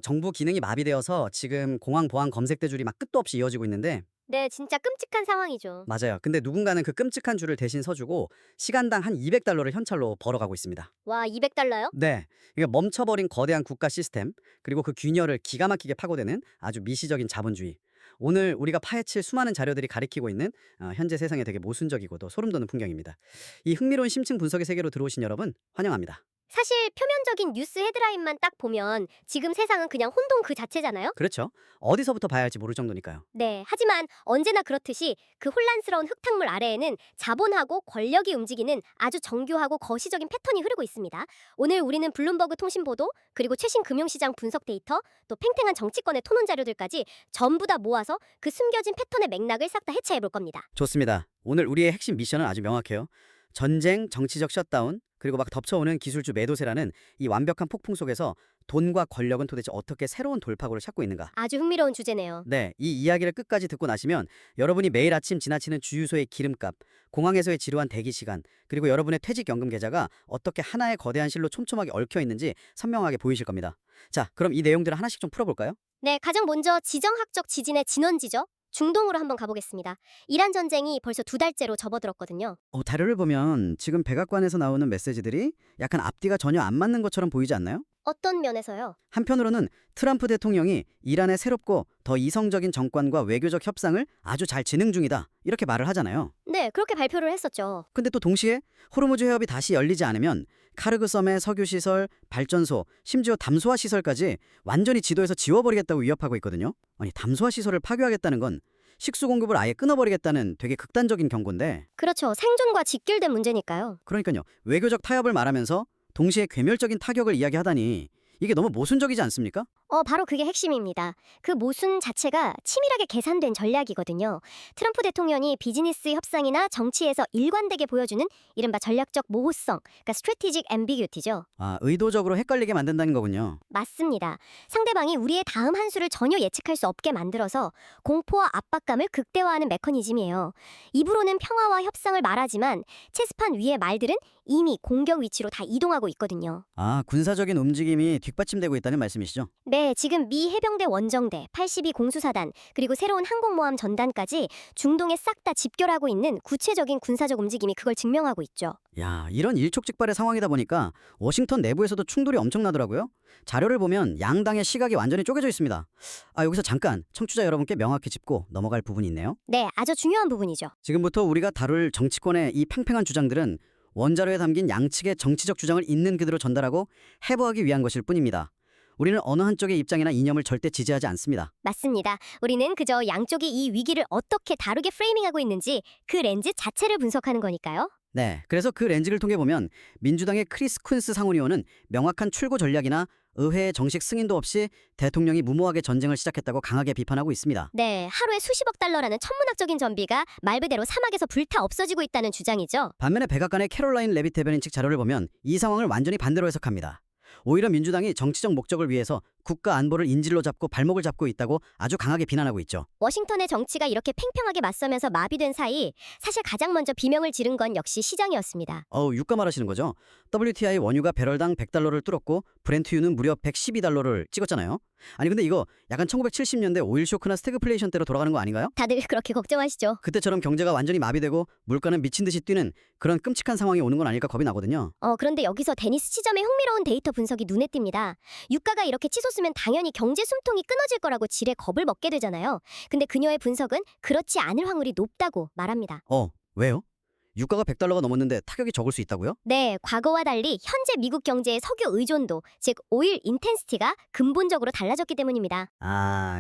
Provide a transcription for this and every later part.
정부 기능이 마비되어서 지금 공항 보안 검색대 줄이 막 끝도 없이 이어지고 있는데 네, 진짜 끔찍한 상황이죠. 맞아요. 근데 누군가는 그 끔찍한 줄을 대신 서주고 시간당 한 $200를 현찰로 벌어가고 있습니다. 와, 200달러요? 네. 이게 멈춰버린 거대한 국가 시스템, 그리고 그 균열을 기가 막히게 파고드는 아주 미시적인 자본주의. 오늘 우리가 파헤칠 수많은 자료들이 가리키고 있는 현재 세상에 되게 모순적이고도 소름 돋는 풍경입니다. 이 흥미로운 심층 분석의 세계로 들어오신 여러분 환영합니다. 사실 표면적인 뉴스 헤드라인만 딱 보면 지금 세상은 그냥 혼돈 그 자체잖아요? 그렇죠. 어디서부터 봐야 할지 모를 정도니까요. 네, 하지만 언제나 그렇듯이 그 혼란스러운 흙탕물 아래에는 자본하고 권력이 움직이는 아주 정교하고 거시적인 패턴이 흐르고 있습니다. 오늘 우리는 블룸버그 통신 보도, 그리고 최신 금융시장 분석 데이터, 또 팽팽한 정치권의 토론 자료들까지 전부 다 모아서 그 숨겨진 패턴의 맥락을 싹 다 해체해 볼 겁니다. 좋습니다. 오늘 우리의 핵심 미션은 아주 명확해요. 전쟁, 정치적 셧다운, 그리고 막 덮쳐오는 기술주 매도세라는 이 완벽한 폭풍 속에서 돈과 권력은 도대체 어떻게 새로운 돌파구를 찾고 있는가? 아주 흥미로운 주제네요. 네, 이 이야기를 끝까지 듣고 나시면 여러분이 매일 아침 지나치는 주유소의 기름값, 공항에서의 지루한 대기 시간, 그리고 여러분의 퇴직연금 계좌가 어떻게 하나의 거대한 실로 촘촘하게 얽혀 있는지 선명하게 보이실 겁니다. 자, 그럼 이 내용들을 하나씩 좀 풀어볼까요? 네, 가장 먼저 지정학적 지진의 진원지죠. 중동으로 한번 가보겠습니다. 이란 전쟁이 벌써 2달째로 접어들었거든요. 자료를 보면 지금 백악관에서 나오는 메시지들이 약간 앞뒤가 전혀 안 맞는 것처럼 보이지 않나요? 어떤 면에서요? 한편으로는 트럼프 대통령이 이란의 새롭고 더 이성적인 정권과 외교적 협상을 아주 잘 진행 중이다 이렇게 말을 하잖아요. 네, 그렇게 발표를 했었죠. 근데 또 동시에 호르무즈 해협이 다시 열리지 않으면 카르그 섬의 석유시설, 발전소, 심지어 담소화 시설까지 완전히 지도에서 지워버리겠다고 위협하고 있거든요. 아니 담소화 시설을 파괴하겠다는 건 식수 공급을 아예 끊어버리겠다는 되게 극단적인 경고인데 그렇죠. 생존과 직결된 문제니까요. 그러니까요. 외교적 타협을 말하면서 동시에 괴멸적인 타격을 이야기하다니 이게 너무 모순적이지 않습니까? 바로 그게 핵심입니다. 그 모순 자체가 치밀하게 계산된 전략이거든요. 트럼프 대통령이 비즈니스 협상이나 정치에서 일관되게 보여주는 이른바 전략적 모호성, 그러니까 strategic ambiguity죠. 의도적으로 헷갈리게 만든다는 거군요. 맞습니다. 상대방이 우리의 다음 한 수를 전혀 예측할 수 없게 만들어서 공포와 압박감을 극대화하는 메커니즘이에요. 입으로는 평화와 협상을 말하지만 체스판 위의 말들은 이미 공격 위치로 다 이동하고 있거든요. 군사적인 움직임이 뒷받침되고 있다는 말씀이시죠? 네, 지금 미 해병대 원정대, 82 공수사단, 그리고 새로운 항공모함 전단까지 중동에 싹 다 집결하고 있는 구체적인 군사적 움직임이 그걸 증명하고 있죠. 야, 이런 일촉즉발의 상황이다 보니까 워싱턴 내부에서도 충돌이 엄청나더라고요. 자료를 보면 양당의 시각이 완전히 쪼개져 있습니다. 여기서 잠깐 청취자 여러분께 명확히 짚고 넘어갈 부분이 있네요. 네, 아주 중요한 부분이죠. 지금부터 우리가 다룰 정치권의 이 팽팽한 주장들은 원자료에 담긴 양측의 정치적 주장을 있는 그대로 전달하고 해부하기 위한 것일 뿐입니다. 우리는 어느 한쪽의 입장이나 이념을 절대 지지하지 않습니다. 맞습니다. 우리는 그저 양쪽이 이 위기를 어떻게 다르게 프레이밍하고 있는지 그 렌즈 자체를 분석하는 거니까요. 네, 그래서 그 렌즈를 통해 보면 민주당의 크리스 쿤스 상원의원은 명확한 출구 전략이나 의회의 정식 승인도 없이 대통령이 무모하게 전쟁을 시작했다고 강하게 비판하고 있습니다. 네, 하루에 수십억 달러라는 천문학적인 전비가 말 그대로 사막에서 불타 없어지고 있다는 주장이죠. 반면에 백악관의 캐롤라인 레빗 대변인 측 자료를 보면 이 상황을 완전히 반대로 해석합니다. 오히려 민주당이 정치적 목적을 위해서 국가 안보를 인질로 잡고 발목을 잡고 있다고 아주 강하게 비난하고 있죠. 워싱턴의 정치가 이렇게 팽팽하게 맞서면서 마비된 사이 사실 가장 먼저 비명을 지른 건 역시 시장이었습니다. 유가 말하시는 거죠? WTI 원유가 배럴당 $100를 뚫었고 브렌트유는 무려 $112를 찍었잖아요. 아니 근데 이거 약간 1970년대 오일 쇼크나 스태그플레이션 때로 돌아가는 거 아닌가요? 다들 그렇게 걱정하시죠? 그때처럼 경제가 완전히 마비되고 물가는 미친 듯이 뛰는 그런 끔찍한 상황이 오는 건 아닐까 겁이 나거든요. 그런데 여기서 데니스 치점의 흥미로운 데이터 분석이 눈에 띕니다. 유가가 이렇게 치솟으면 당연히 경제 숨통이 끊어질 거라고 지레 겁을 먹게 되잖아요. 근데 그녀의 분석은 그렇지 않을 확률이 높다고 말합니다. 왜요? 유가가 $100가 넘었는데 타격이 적을 수 있다고요? 네, 과거와 달리 현재 미국 경제의 석유 의존도, 즉 오일 인텐시티가 근본적으로 달라졌기 때문입니다.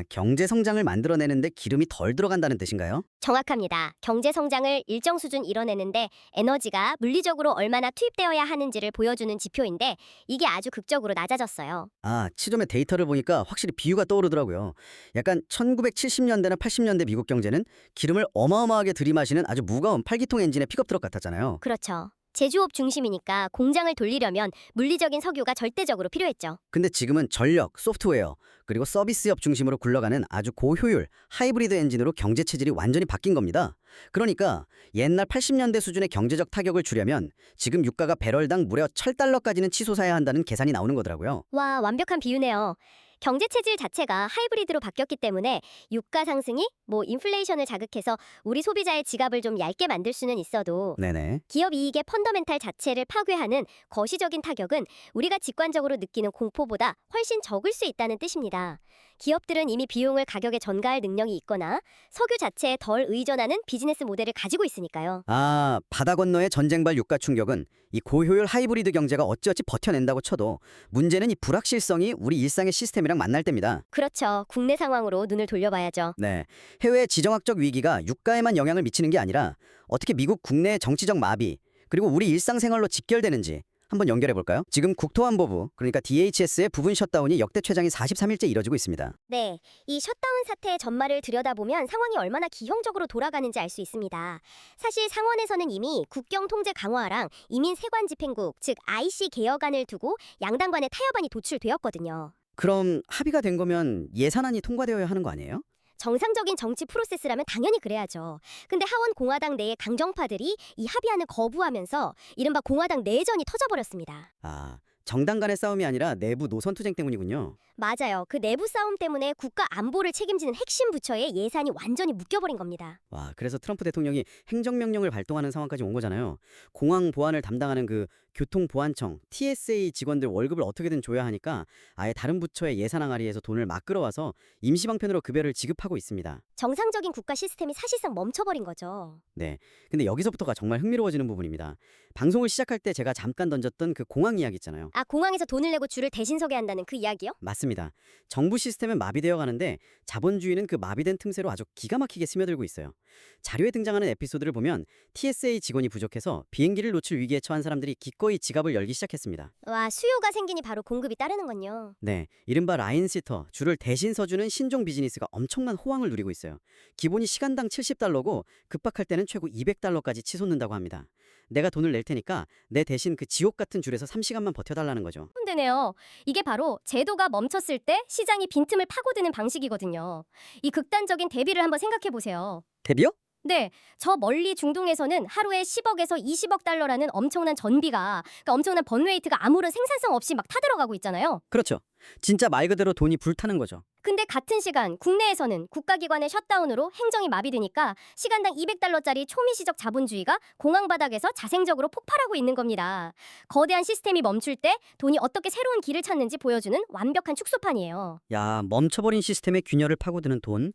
경제 성장을 만들어내는데 기름이 덜 들어간다는 뜻인가요? 정확합니다. 경제 성장을 일정 수준 이뤄내는데 에너지가 물리적으로 얼마나 투입되어야 하는지를 보여주는 지표인데 이게 아주 극적으로 낮아졌어요. 치점의 데이터를 보니까 확실히 비유가 떠오르더라고요. 약간 1970년대나 80년대 미국 경제는 기름을 어마어마하게 들이마시는 아주 무거운 팔기통 엔진의 픽업 트럭 같았잖아요. 그렇죠. 제조업 중심이니까 공장을 돌리려면 물리적인 석유가 절대적으로 필요했죠. 근데 지금은 전력, 소프트웨어, 그리고 서비스업 중심으로 굴러가는 아주 고효율, 하이브리드 엔진으로 경제 체질이 완전히 바뀐 겁니다. 그러니까 옛날 80년대 수준의 경제적 타격을 주려면 지금 유가가 배럴당 무려 $1,000까지는 치솟아야 한다는 계산이 나오는 거더라고요. 와, 완벽한 비유네요. 경제 체질 자체가 하이브리드로 바뀌었기 때문에 유가 상승이 인플레이션을 자극해서 우리 소비자의 지갑을 좀 얇게 만들 수는 있어도 네네. 기업 이익의 펀더멘탈 자체를 파괴하는 거시적인 타격은 우리가 직관적으로 느끼는 공포보다 훨씬 적을 수 있다는 뜻입니다. 기업들은 이미 비용을 가격에 전가할 능력이 있거나 석유 자체에 덜 의존하는 비즈니스 모델을 가지고 있으니까요. 아, 바다 건너의 전쟁발 유가 충격은 이 고효율 하이브리드 경제가 어찌어찌 버텨낸다고 쳐도 문제는 이 불확실성이 우리 일상의 시스템이랑 만날 때입니다. 그렇죠. 국내 상황으로 눈을 돌려봐야죠. 네, 해외 지정학적 위기가 유가에만 영향을 미치는 게 아니라 어떻게 미국 국내 정치적 마비 그리고 우리 일상생활로 직결되는지 한번 연결해 볼까요? 지금 국토안보부 그러니까 DHS의 부분 셧다운이 역대 최장이 43일째 이뤄지고 있습니다. 네, 이 셧다운 사태의 전말을 들여다보면 상황이 얼마나 기형적으로 돌아가는지 알 수 있습니다. 사실 상원에서는 이미 국경 통제 강화랑 이민 세관 집행국, 즉 IC 개혁안을 두고 양당 간의 타협안이 도출되었거든요. 그럼 합의가 된 거면 예산안이 통과되어야 하는 거 아니에요? 정상적인 정치 프로세스라면 당연히 그래야죠. 근데 하원 공화당 내의 강정파들이 이 합의안을 거부하면서 이른바 공화당 내전이 터져버렸습니다. 아, 정당 간의 싸움이 아니라 내부 노선 투쟁 때문이군요. 맞아요. 그 내부 싸움 때문에 국가 안보를 책임지는 핵심 부처의 예산이 완전히 묶여버린 겁니다. 와, 그래서 트럼프 대통령이 행정명령을 발동하는 상황까지 온 거잖아요. 공항 보안을 담당하는 그 교통보안청, TSA 직원들 월급을 어떻게든 줘야 하니까 아예 다른 부처의 예산 항아리에서 돈을 막 끌어와서 임시방편으로 급여를 지급하고 있습니다. 정상적인 국가 시스템이 사실상 멈춰버린 거죠. 네, 근데 여기서부터가 정말 흥미로워지는 부분입니다. 방송을 시작할 때 제가 잠깐 던졌던 그 공항 이야기 있잖아요. 아, 공항에서 돈을 내고 줄을 대신 서게 한다는 그 이야기요? 맞습니다. 정부 시스템은 마비되어 가는데 자본주의는 그 마비된 틈새로 아주 기가 막히게 스며들고 있어요. 자료에 등장하는 에피소드를 보면 TSA 직원이 부족해서 비행기를 놓칠 위기에 처한 사람들이 기꺼이 지갑을 열기 시작했습니다. 와, 수요가 생기니 바로 공급이 따르는군요. 네, 이른바 라인시터, 줄을 대신 서주는 신종 비즈니스가 엄청난 호황을 누리고 있어요. 기본이 시간당 $70고 급박할 때는 최고 $200까지 치솟는다고 합니다. 내가 돈을 낼 테니까 내 대신 그 지옥 같은 줄에서 3시간만 버텨달라는 거죠. 근데네요. 이게 바로 제도가 멈췄을 때 시장이 빈틈을 파고드는 방식이거든요. 이 극단적인 대비를 한번 생각해 보세요. 대비요? 네, 저 멀리 중동에서는 하루에 10억에서 20억 달러라는 엄청난 전비가, 그러니까 엄청난 번웨이트가 아무런 생산성 없이 막 타들어가고 있잖아요. 그렇죠. 진짜 말 그대로 돈이 불타는 거죠. 근데 같은 시간 국내에서는 국가기관의 셧다운으로 행정이 마비되니까 시간당 200달러짜리 초미시적 자본주의가 공항 바닥에서 자생적으로 폭발하고 있는 겁니다. 거대한 시스템이 멈출 때 돈이 어떻게 새로운 길을 찾는지 보여주는 완벽한 축소판이에요. 야, 멈춰버린 시스템의 균열을 파고드는 돈?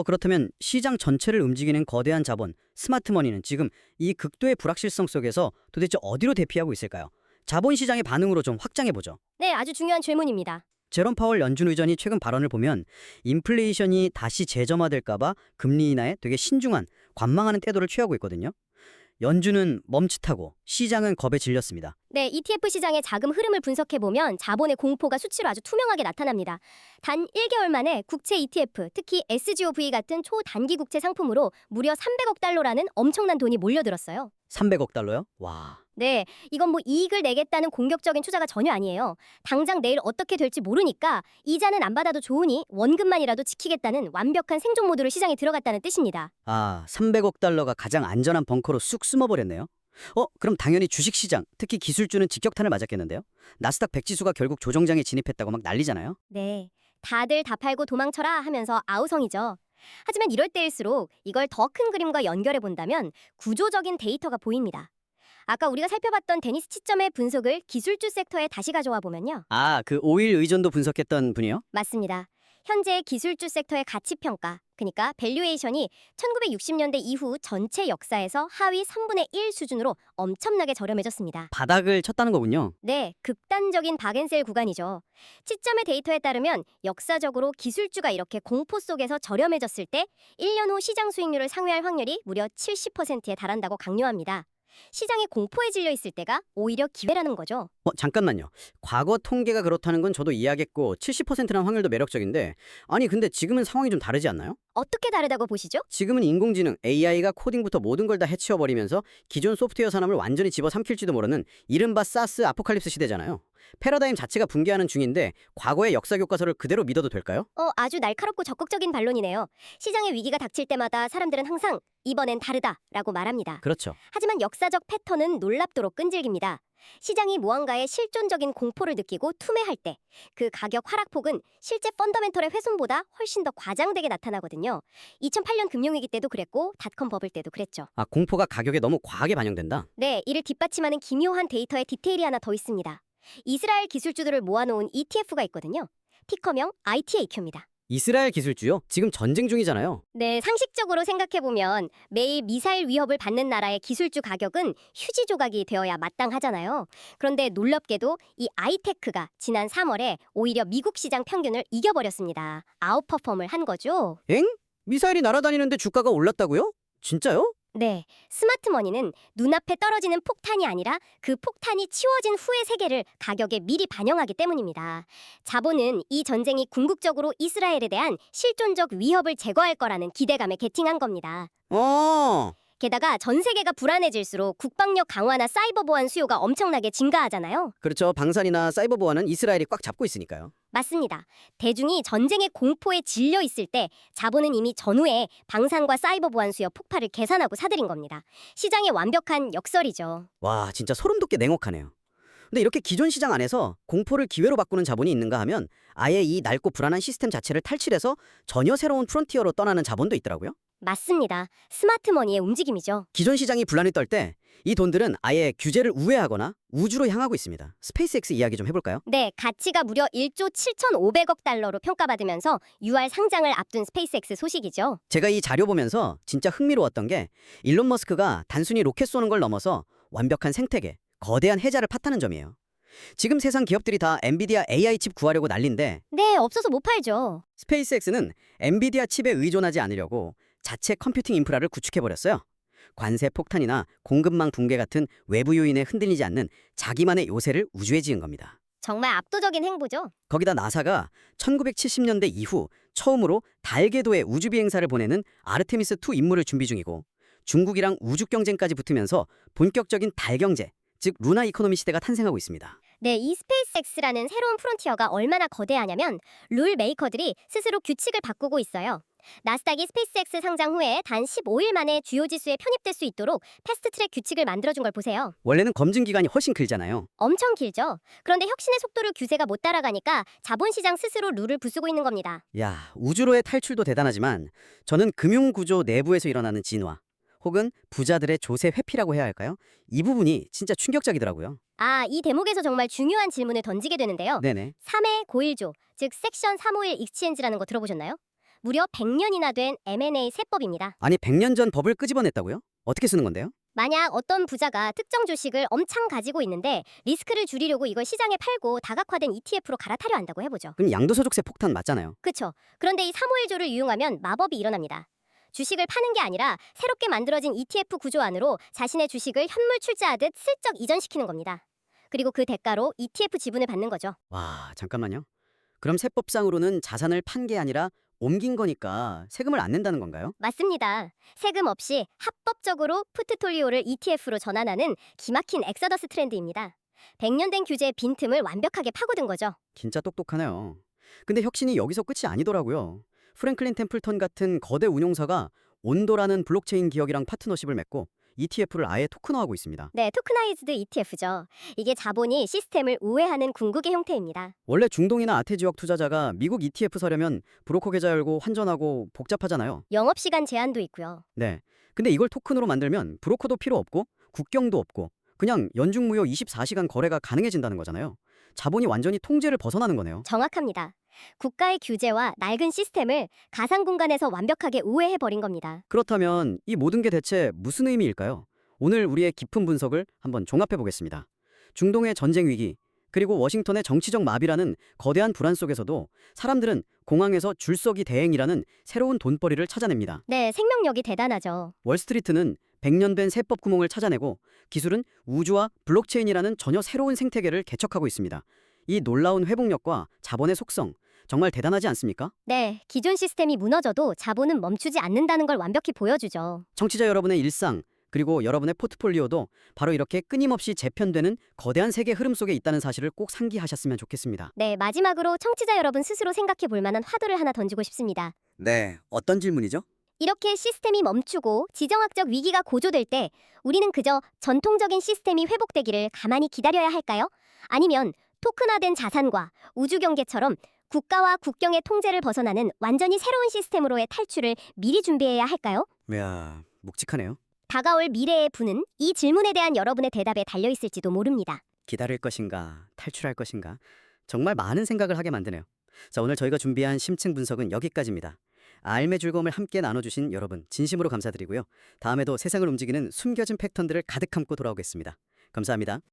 그렇다면 시장 전체를 움직이는 거대한 자본, 스마트머니는 지금 이 극도의 불확실성 속에서 도대체 어디로 대피하고 있을까요? 자본시장의 반응으로 좀 확장해보죠. 네, 아주 중요한 질문입니다. 제롬 파월 연준 의장이 최근 발언을 보면 인플레이션이 다시 재점화될까봐 금리 인하에 되게 신중한 관망하는 태도를 취하고 있거든요. 연준은 멈칫하고 시장은 겁에 질렸습니다. 네, ETF 시장의 자금 흐름을 분석해보면 자본의 공포가 수치로 아주 투명하게 나타납니다. 단 1개월 만에 국채 ETF, 특히 SGOV 같은 초단기 국채 상품으로 무려 300억 달러라는 엄청난 돈이 몰려들었어요. 300억 달러요? 와. 네, 이건 이익을 내겠다는 공격적인 투자가 전혀 아니에요. 당장 내일 어떻게 될지 모르니까 이자는 안 받아도 좋으니 원금만이라도 지키겠다는 완벽한 생존 모드로 시장에 들어갔다는 뜻입니다. 아, 300억 달러가 가장 안전한 벙커로 쑥 숨어버렸네요. 그럼 당연히 주식시장, 특히 기술주는 직격탄을 맞았겠는데요? 나스닥 100 지수가 결국 조정장에 진입했다고 막 난리잖아요. 네, 다들 다 팔고 도망쳐라 하면서 아우성이죠. 하지만 이럴 때일수록 이걸 더 큰 그림과 연결해 본다면 구조적인 데이터가 보입니다. 아까 우리가 살펴봤던 데니스 치점의 분석을 기술주 섹터에 다시 가져와 보면요. 아, 그 오일 의존도 분석했던 분이요? 맞습니다. 현재 기술주 섹터의 가치평가, 그러니까 밸류에이션이 1960년대 이후 전체 역사에서 하위 3분의 1 수준으로 엄청나게 저렴해졌습니다. 바닥을 쳤다는 거군요. 네, 극단적인 박앤셀 구간이죠. 시점의 데이터에 따르면 역사적으로 기술주가 이렇게 공포 속에서 저렴해졌을 때 1년 후 시장 수익률을 상회할 확률이 무려 70%에 달한다고 강요합니다. 시장이 공포에 질려 있을 때가 오히려 기회라는 거죠. 잠깐만요. 과거 통계가 그렇다는 건 저도 이해하겠고 70%라는 확률도 매력적인데 아니 근데 지금은 상황이 좀 다르지 않나요? 어떻게 다르다고 보시죠? 지금은 인공지능, AI가 코딩부터 모든 걸 다 해치워버리면서 기존 소프트웨어 산업을 완전히 집어삼킬지도 모르는 이른바 사스 아포칼립스 시대잖아요. 패러다임 자체가 붕괴하는 중인데 과거의 역사 교과서를 그대로 믿어도 될까요? 아주 날카롭고 적극적인 반론이네요. 시장의 위기가 닥칠 때마다 사람들은 항상 이번엔 다르다라고 말합니다. 그렇죠. 하지만 역사적 패턴은 놀랍도록 끈질깁니다. 시장이 무언가에 실존적인 공포를 느끼고 투매할 때 그 가격 하락폭은 실제 펀더멘털의 훼손보다 훨씬 더 과장되게 나타나거든요. 2008년 금융위기 때도 그랬고 닷컴 버블 때도 그랬죠. 아, 공포가 가격에 너무 과하게 반영된다. 네, 이를 뒷받침하는 기묘한 데이터의 디테일이 하나 더 있습니다. 이스라엘 기술주들을 모아놓은 ETF가 있거든요. 티커명 ITAQ입니다. 이스라엘 기술주요? 지금 전쟁 중이잖아요. 네, 상식적으로 생각해보면 매일 미사일 위협을 받는 나라의 기술주 가격은 휴지 조각이 되어야 마땅하잖아요. 그런데 놀랍게도 이 아이테크가 지난 3월에 오히려 미국 시장 평균을 이겨버렸습니다. 아웃퍼폼을 한 거죠. 엥? 미사일이 날아다니는데 주가가 올랐다고요? 진짜요? 네, 스마트머니는 눈앞에 떨어지는 폭탄이 아니라 그 폭탄이 치워진 후의 세계를 가격에 미리 반영하기 때문입니다. 자본은 이 전쟁이 궁극적으로 이스라엘에 대한 실존적 위협을 제거할 거라는 기대감에 게팅한 겁니다. 어, 게다가 전 세계가 불안해질수록 국방력 강화나 사이버 보안 수요가 엄청나게 증가하잖아요. 그렇죠. 방산이나 사이버 보안은 이스라엘이 꽉 잡고 있으니까요. 맞습니다. 대중이 전쟁의 공포에 질려 있을 때 자본은 이미 전후에 방산과 사이버 보안 수요 폭발을 계산하고 사들인 겁니다. 시장의 완벽한 역설이죠. 와, 진짜 소름 돋게 냉혹하네요. 근데 이렇게 기존 시장 안에서 공포를 기회로 바꾸는 자본이 있는가 하면 아예 이 낡고 불안한 시스템 자체를 탈취해서 전혀 새로운 프론티어로 떠나는 자본도 있더라고요. 맞습니다. 스마트머니의 움직임이죠. 기존 시장이 분란이 떨 때 이 돈들은 아예 규제를 우회하거나 우주로 향하고 있습니다. 스페이스X 이야기 좀 해볼까요? 네, 가치가 무려 1조 7,500억 달러로 평가받으면서 6월 상장을 앞둔 스페이스X 소식이죠. 제가 이 자료 보면서 진짜 흥미로웠던 게 일론 머스크가 단순히 로켓 쏘는 걸 넘어서 완벽한 생태계, 거대한 해자를 팠다는 점이에요. 지금 세상 기업들이 다 엔비디아 AI 칩 구하려고 난린데 네, 없어서 못 팔죠. 스페이스X는 엔비디아 칩에 의존하지 않으려고 자체 컴퓨팅 인프라를 구축해버렸어요. 관세 폭탄이나 공급망 붕괴 같은 외부 요인에 흔들리지 않는 자기만의 요새를 우주에 지은 겁니다. 정말 압도적인 행보죠. 거기다 나사가 1970년대 이후 처음으로 달 궤도에 우주 비행사를 보내는 아르테미스2 임무를 준비 중이고 중국이랑 우주 경쟁까지 붙으면서 본격적인 달 경제, 즉 루나 이코노미 시대가 탄생하고 있습니다. 네, 이 스페이스X라는 새로운 프론티어가 얼마나 거대하냐면 룰 메이커들이 스스로 규칙을 바꾸고 있어요. 나스닥이 스페이스X 상장 후에 단 15일 만에 주요 지수에 편입될 수 있도록 패스트트랙 규칙을 만들어준 걸 보세요. 원래는 검증 기간이 훨씬 길잖아요. 엄청 길죠. 그런데 혁신의 속도를 규제가 못 따라가니까 자본시장 스스로 룰을 부수고 있는 겁니다. 야, 우주로의 탈출도 대단하지만 저는 금융구조 내부에서 일어나는 진화 혹은 부자들의 조세 회피라고 해야 할까요? 이 부분이 진짜 충격적이더라고요. 아, 이 대목에서 정말 중요한 질문을 던지게 되는데요. 네네. 3회 고일조, 즉 섹션 351 익스체인지라는 거 들어보셨나요? 무려 100년이나 된 M&A 세법입니다. 아니 100년 전 법을 끄집어냈다고요? 어떻게 쓰는 건데요? 만약 어떤 부자가 특정 주식을 엄청 가지고 있는데 리스크를 줄이려고 이걸 시장에 팔고 다각화된 ETF로 갈아타려 한다고 해보죠. 그럼 양도소득세 폭탄 맞잖아요. 그쵸? 그런데 이 351조를 이용하면 마법이 일어납니다. 주식을 파는 게 아니라 새롭게 만들어진 ETF 구조 안으로 자신의 주식을 현물 출자하듯 슬쩍 이전시키는 겁니다. 그리고 그 대가로 ETF 지분을 받는 거죠. 와, 잠깐만요. 그럼 세법상으로는 자산을 판 게 아니라 옮긴 거니까 세금을 안 낸다는 건가요? 맞습니다. 세금 없이 합법적으로 포트폴리오를 ETF로 전환하는 기막힌 엑서더스 트렌드입니다. 100년 된 규제의 빈틈을 완벽하게 파고든 거죠. 진짜 똑똑하네요. 근데 혁신이 여기서 끝이 아니더라고요. 프랭클린 템플턴 같은 거대 운용사가 온도라는 블록체인 기업이랑 파트너십을 맺고 ETF를 아예 토큰화하고 있습니다. 네, 토크나이즈드 ETF죠. 이게 자본이 시스템을 우회하는 궁극의 형태입니다. 원래 중동이나 아태 지역 투자자가 미국 ETF 사려면 브로커 계좌 열고 환전하고 복잡하잖아요. 영업시간 제한도 있고요. 네. 근데 이걸 토큰으로 만들면 브로커도 필요 없고 국경도 없고 그냥 연중무휴 24시간 거래가 가능해진다는 거잖아요. 자본이 완전히 통제를 벗어나는 거네요. 정확합니다. 국가의 규제와 낡은 시스템을 가상 공간에서 완벽하게 우회해버린 겁니다. 그렇다면 이 모든 게 대체 무슨 의미일까요? 오늘 우리의 깊은 분석을 한번 종합해 보겠습니다. 중동의 전쟁 위기, 그리고 워싱턴의 정치적 마비라는 거대한 불안 속에서도 사람들은 공항에서 줄서기 대행이라는 새로운 돈벌이를 찾아냅니다. 네, 생명력이 대단하죠. 월스트리트는 100년 된 세법 구멍을 찾아내고 기술은 우주와 블록체인이라는 전혀 새로운 생태계를 개척하고 있습니다. 이 놀라운 회복력과 자본의 속성, 정말 대단하지 않습니까? 네, 기존 시스템이 무너져도 자본은 멈추지 않는다는 걸 완벽히 보여주죠. 청취자 여러분의 일상, 그리고 여러분의 포트폴리오도 바로 이렇게 끊임없이 재편되는 거대한 세계 흐름 속에 있다는 사실을 꼭 상기하셨으면 좋겠습니다. 네, 마지막으로 청취자 여러분 스스로 생각해 볼 만한 화두를 하나 던지고 싶습니다. 네, 어떤 질문이죠? 이렇게 시스템이 멈추고 지정학적 위기가 고조될 때 우리는 그저 전통적인 시스템이 회복되기를 가만히 기다려야 할까요? 아니면 토큰화된 자산과 우주 경계처럼 국가와 국경의 통제를 벗어나는 완전히 새로운 시스템으로의 탈출을 미리 준비해야 할까요? 이야, 묵직하네요. 다가올 미래의 부는 이 질문에 대한 여러분의 대답에 달려 있을지도 모릅니다. 기다릴 것인가, 탈출할 것인가, 정말 많은 생각을 하게 만드네요. 자, 오늘 저희가 준비한 심층 분석은 여기까지입니다. 알매 즐거움을 함께 나눠주신 여러분 진심으로 감사드리고요. 다음에도 세상을 움직이는 숨겨진 패턴들을 가득 담고 돌아오겠습니다. 감사합니다.